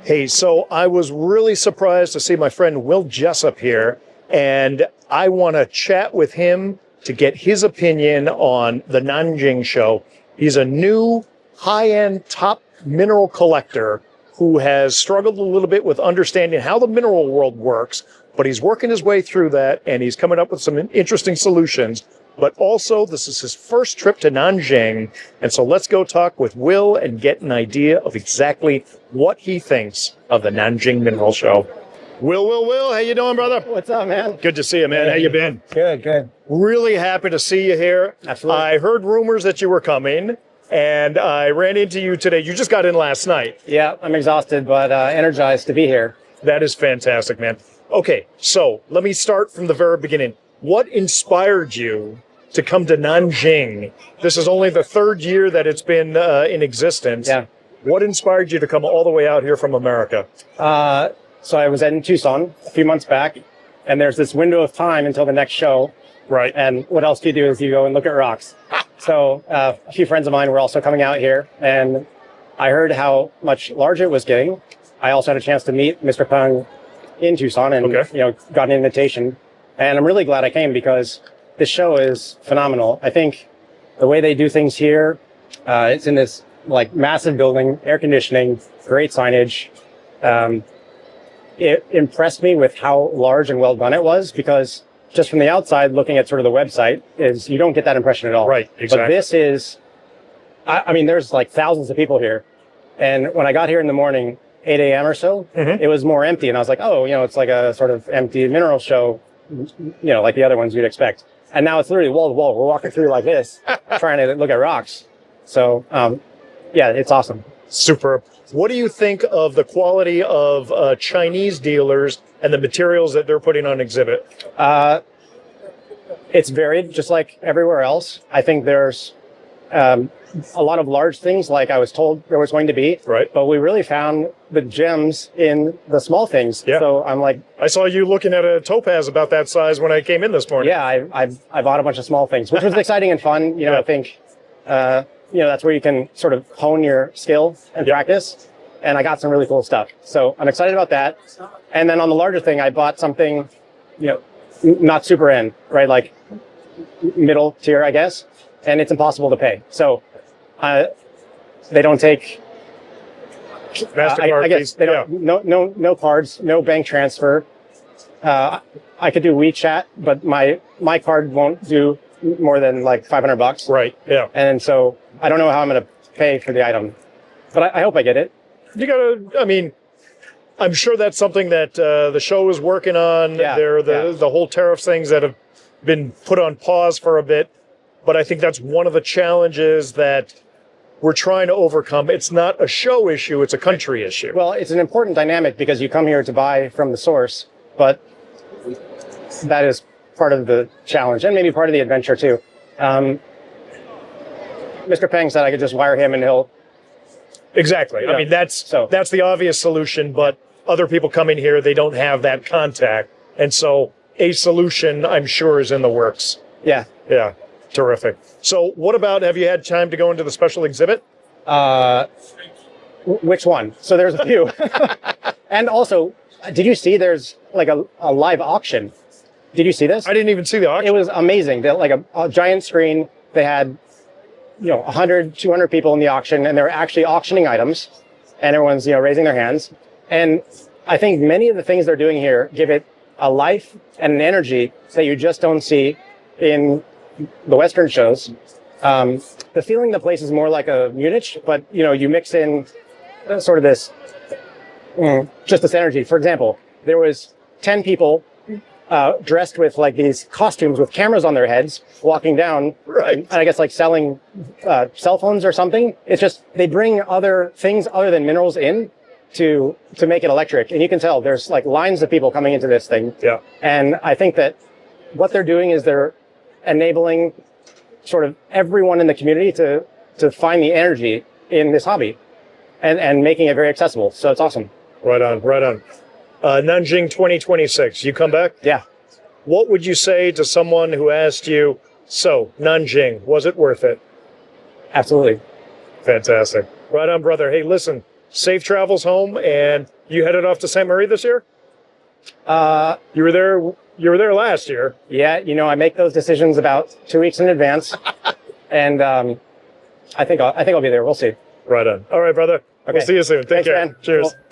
Hey, so I was really surprised to see my friend Will Jessup here, and I want to chat with him to get his opinion on the Nanjing Show. He's a new high-end top mineral collector who has struggled a little bit with understanding how the mineral world works, but he's working his way through that, and he's coming up with some interesting solutions. But also, this is his first trip to Nanjing, and so let's go talk with Will and get an idea of exactly what he thinks of the Nanjing Mineral Show. Will, how you doing, brother? What's up, man? Good to see you, man. How you been? Good. Really happy to see you here. Absolutely. I heard rumors that you were coming, and I ran into you today. You just got in last night. Yeah, I'm exhausted, but energized to be here. That is fantastic, man. Okay, so let me start from the very beginning. What inspired you to come to Nanjing? This is only the third year that it's been in existence. Yeah. What inspired you to come all the way out here from America? So I was in Tucson a few months back, and there's this window of time until the next show. Right. And what else do you do is you go and look at rocks. So a few friends of mine were also coming out here, and I heard how much larger it was getting. I also had a chance to meet Mr. Peng in Tucson and got an invitation. And I'm really glad I came because this show is phenomenal. I think the way they do things here, it's in this like massive building, air conditioning, great signage. It impressed me with how large and well done it was, because just from the outside, looking at sort of the website, is you don't get that impression at all. Right, exactly. But this is, I mean, there's like thousands of people here. And when I got here in the morning, 8 a.m. or so, it was more empty. And I was like, oh, it's like a sort of empty mineral show, like the other ones you'd expect. And now it's literally wall to wall. We're walking through like this, trying to look at rocks. So, yeah, it's awesome. Superb. What do you think of the quality of Chinese dealers and the materials that they're putting on exhibit? It's varied, just like everywhere else. I think there's a lot of large things like I was told there was going to be. Right. But we really found the gems in the small things. Yeah. So I'm like, I saw you looking at a topaz about that size when I came in this morning. yeah, I bought a bunch of small things, which was exciting and fun. I think, that's where you can sort of hone your skill and practice. And I got some really cool stuff. So I'm excited about that. And then on the larger thing, I bought something, not super end, right? Like middle tier, I guess. And it's impossible to pay. So they don't take MasterCard I guess they don't. No cards, no bank transfer. I could do WeChat, but my card won't do more than like $500. Right. Yeah. And so I don't know how I'm going to pay for the item, but I hope I get it. You gotta. I mean, I'm sure that's something that the show is working on. Yeah, the whole tariff things that have been put on pause for a bit. But I think that's one of the challenges that we're trying to overcome. It's not a show issue, it's a country issue. Well, it's an important dynamic because you come here to buy from the source, but that is part of the challenge and maybe part of the adventure too. Mr. Peng said I could just wire him and he'll... Exactly. I mean, that's the obvious solution, but other people coming here, they don't have that contact. And so a solution, I'm sure, is in the works. Yeah. Yeah. Terrific. So what about, have you had time to go into the special exhibit? Which one? So there's a few. And also, did you see there's like a live auction? Did you see this? I didn't even see the auction. It was amazing. They had like a giant screen. They had, 100, 200 people in the auction, and they were actually auctioning items, and everyone's, raising their hands. And I think many of the things they're doing here give it a life and an energy that you just don't see in the Western shows. The feeling the place is more like a Munich, but you mix in sort of this, just this energy. For example, there was 10 people dressed with like these costumes with cameras on their heads, walking down, right? And I guess like selling cell phones or something. It's just they bring other things other than minerals in to make it electric, and you can tell there's like lines of people coming into this thing. Yeah, and I think that what they're doing is they're enabling sort of everyone in the community to find the energy in this hobby and making it very accessible. So it's awesome. Right on. Nanjing 2026, you come back? Yeah. What would you say to someone who asked you, so Nanjing, was it worth it? Absolutely. Fantastic. Right on, brother. Hey, listen, safe travels home. And you headed off to Sainte Marie this year? You were there. You were there last year. Yeah, you know, I make those decisions about 2 weeks in advance, and I think I'll be there. We'll see. Right on. All right, brother. Okay. We'll see you soon. Take Thanks, care. man. Cheers. Cool.